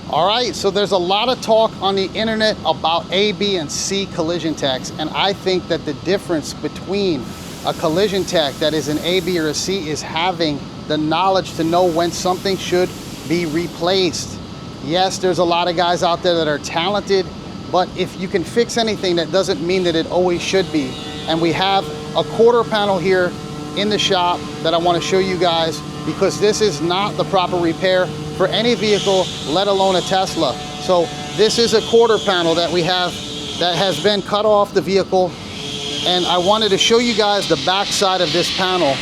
All right, so there's a lot of talk on the internet about A, B, and C collision techs, and I think that the difference between a collision tech that is an A, B, or a C is having the knowledge to know when something should be replaced. Yes, there's a lot of guys out there that are talented, but if you can fix anything, that doesn't mean that it always should be. And we have a quarter panel here in the shop that I want to show you guys, because this is not the proper repair for any vehicle, let alone a Tesla. So this is a quarter panel that we have that has been cut off the vehicle, and I wanted to show you guys the back side of this panel.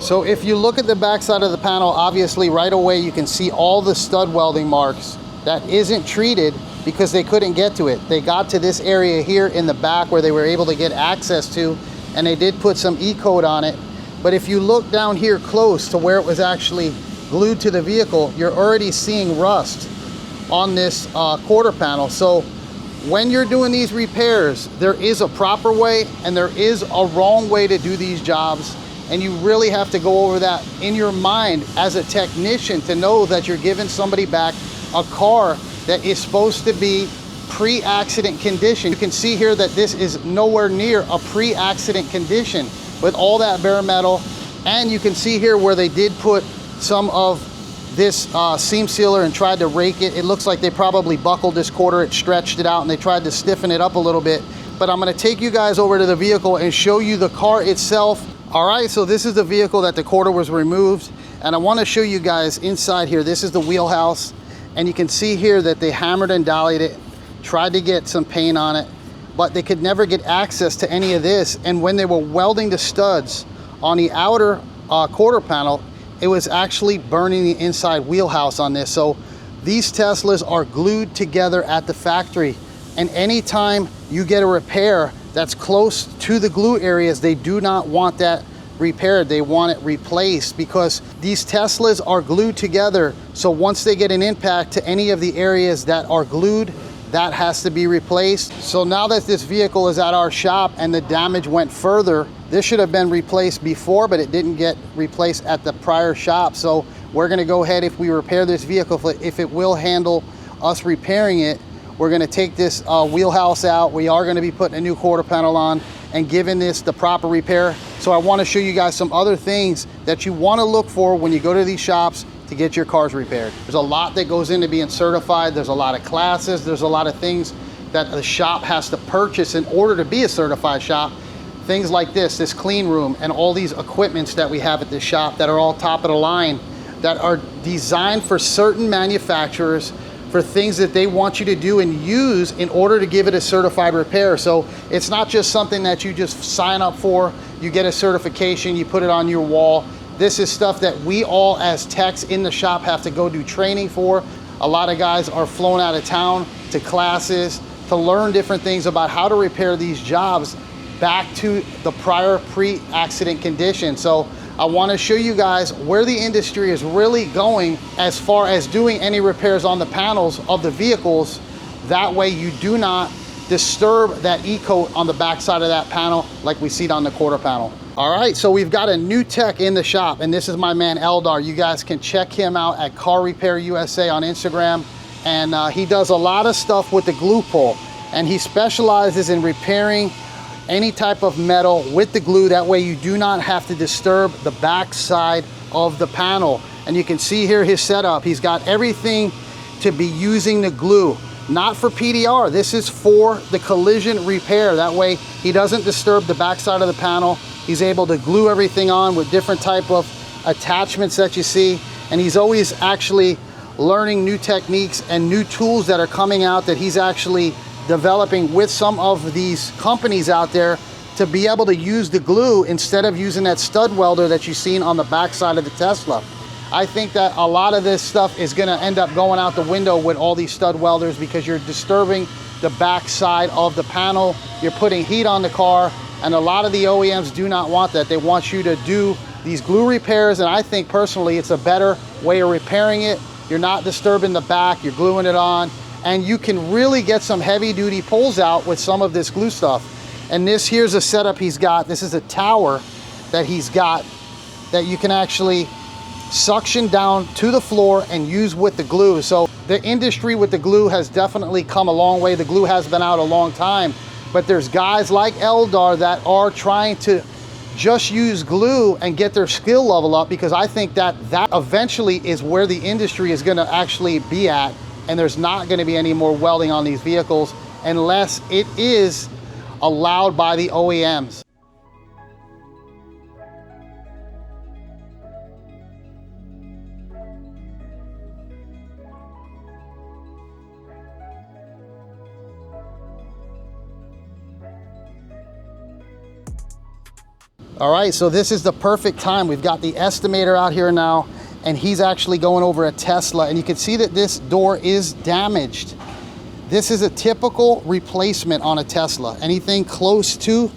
So if you look at the back side of the panel, obviously right away you can see all the stud welding marks that isn't treated because they couldn't get to it. They got to this area here in the back where they were able to get access to, and they did put some E-coat on it. But if you look down here close to where it was actually glued to the vehicle, you're already seeing rust on this quarter panel. So when you're doing these repairs, there is a proper way and there is a wrong way to do these jobs. And you really have to go over that in your mind as a technician to know that you're giving somebody back a car that is supposed to be pre-accident condition. You can see here that this is nowhere near a pre-accident condition with all that bare metal. And you can see here where they did put some of this seam sealer and tried to rake it. It looks like they probably buckled this quarter, it stretched it out, and they tried to stiffen it up a little bit. But I'm gonna take you guys over to the vehicle and show you the car itself. All right, so this is the vehicle that the quarter was removed, and I wanna show you guys inside here. This is the wheelhouse, and you can see here that they hammered and dollied it, tried to get some paint on it, but they could never get access to any of this. And when they were welding the studs on the outer quarter panel, it was actually burning the inside wheelhouse on this. So these Teslas are glued together at the factory, and anytime you get a repair that's close to the glue areas, they do not want that repaired. They want it replaced because these Teslas are glued together. So once they get an impact to any of the areas that are glued, that has to be replaced. So now that this vehicle is at our shop and the damage went further, this should have been replaced before, but it didn't get replaced at the prior shop. So we're gonna go ahead, if we repair this vehicle, if it will handle us repairing it, we're gonna take this wheelhouse out. We are gonna be putting a new quarter panel on and giving this the proper repair. So I wanna show you guys some other things that you wanna look for when you go to these shops to get your cars repaired. There's a lot that goes into being certified. There's a lot of classes. There's a lot of things that the shop has to purchase in order to be a certified shop. Things like this clean room, and all these equipments that we have at this shop that are all top of the line, that are designed for certain manufacturers for things that they want you to do and use in order to give it a certified repair. So it's not just something that you just sign up for, you get a certification, you put it on your wall. This is stuff that we all as techs in the shop have to go do training for. A lot of guys are flown out of town to classes to learn different things about how to repair these jobs back to the prior pre-accident condition. So I want to show you guys where the industry is really going as far as doing any repairs on the panels of the vehicles. That way you do not disturb that E-coat on the back side of that panel like we see it on the quarter panel. All right, so we've got a new tech in the shop, and this is my man Eldar. You guys can check him out at Car Repair USA on Instagram, and he does a lot of stuff with the glue pull, and he specializes in repairing any type of metal with the glue. That way you do not have to disturb the back side of the panel. And you can see here his setup. He's got everything to be using the glue, not for PDR. This is for the collision repair. That way he doesn't disturb the back side of the panel. He's able to glue everything on with different type of attachments that you see. And he's always actually learning new techniques and new tools that are coming out that he's actually developing with some of these companies out there to be able to use the glue instead of using that stud welder that you've seen on the back side of the Tesla. I think that a lot of this stuff is gonna end up going out the window with all these stud welders, because you're disturbing the back side of the panel. You're putting heat on the car, and a lot of the OEMs do not want that. They want you to do these glue repairs, and I think personally it's a better way of repairing it. You're not disturbing the back, you're gluing it on, and you can really get some heavy duty pulls out with some of this glue stuff. And this here's a setup he's got. This is a tower that he's got that you can actually suction down to the floor and use with the glue. So the industry with the glue has definitely come a long way. The glue has been out a long time, but there's guys like Eldar that are trying to just use glue and get their skill level up, because I think that eventually is where the industry is going to actually be at, and there's not going to be any more welding on these vehicles unless it is allowed by the OEMs. All right, so this is the perfect time. We've got the estimator out here now, and he's actually going over a Tesla, and you can see that this door is damaged. This is a typical replacement on a Tesla. Anything close to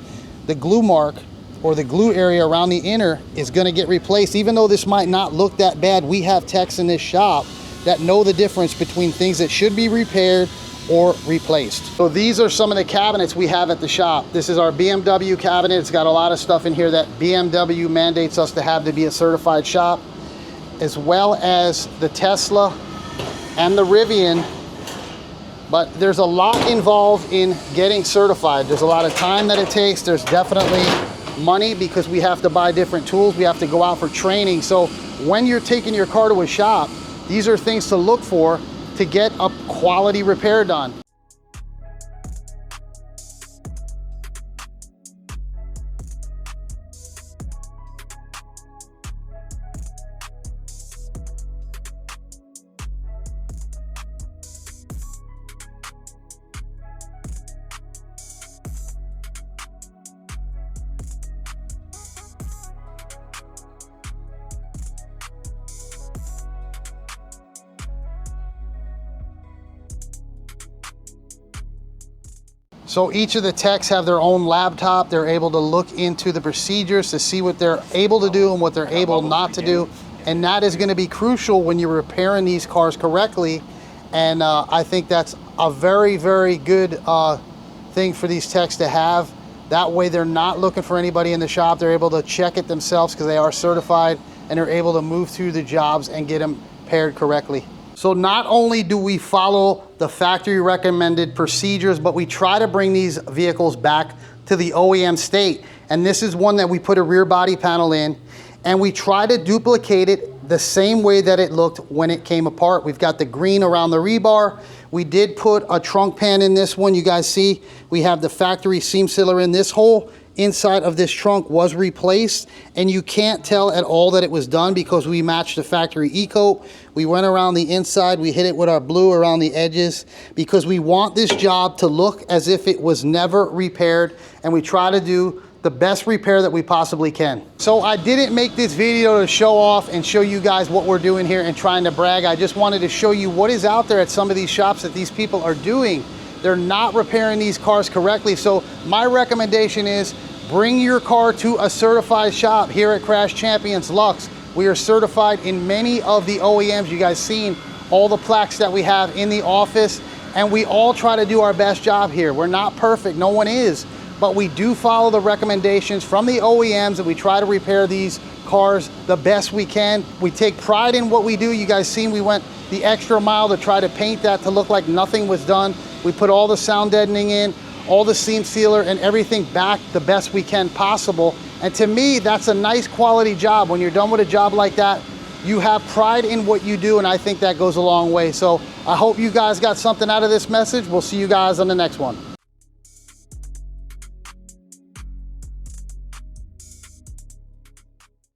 the glue mark or the glue area around the inner is gonna get replaced. Even though this might not look that bad, we have techs in this shop that know the difference between things that should be repaired or replaced. So these are some of the cabinets we have at the shop. This is our BMW cabinet. It's got a lot of stuff in here that BMW mandates us to have to be a certified shop, as well as the Tesla and the Rivian. But there's a lot involved in getting certified. There's a lot of time that it takes. There's definitely money because we have to buy different tools. We have to go out for training. So when you're taking your car to a shop, these are things to look for to get a quality repair done. So each of the techs have their own laptop. They're able to look into the procedures to see what they're able to do and what they're able not to do. And that is gonna be crucial when you're repairing these cars correctly. And I think that's a very, very good thing for these techs to have. That way they're not looking for anybody in the shop. They're able to check it themselves because they are certified, and they're able to move through the jobs and get them paired correctly. So not only do we follow the factory recommended procedures, but we try to bring these vehicles back to the OEM state. And this is one that we put a rear body panel in, and we try to duplicate it the same way that it looked when it came apart. We've got the green around the rebar. We did put a trunk pan in this one. You guys see, we have the factory seam sealer in. This whole inside of this trunk was replaced, and you can't tell at all that it was done because we matched the factory e-coat. We went around the inside, we hit it with our blue around the edges because we want this job to look as if it was never repaired, and we try to do the best repair that we possibly can. So I didn't make this video to show off and show you guys what we're doing here and trying to brag. I just wanted to show you what is out there at some of these shops that these people are doing. They're not repairing these cars correctly. So my recommendation is bring your car to a certified shop. Here at Crash Champions Lux, we are certified in many of the OEMs. You guys seen all the plaques that we have in the office, and we all try to do our best job here. We're not perfect, no one is, but we do follow the recommendations from the OEMs, and we try to repair these cars the best we can. We take pride in what we do. You guys seen we went the extra mile to try to paint that to look like nothing was done. We put all the sound deadening in, all the seam sealer and everything back the best we can possible. And to me, that's a nice quality job. When you're done with a job like that, you have pride in what you do, and I think that goes a long way. So I hope you guys got something out of this message. We'll see you guys on the next one.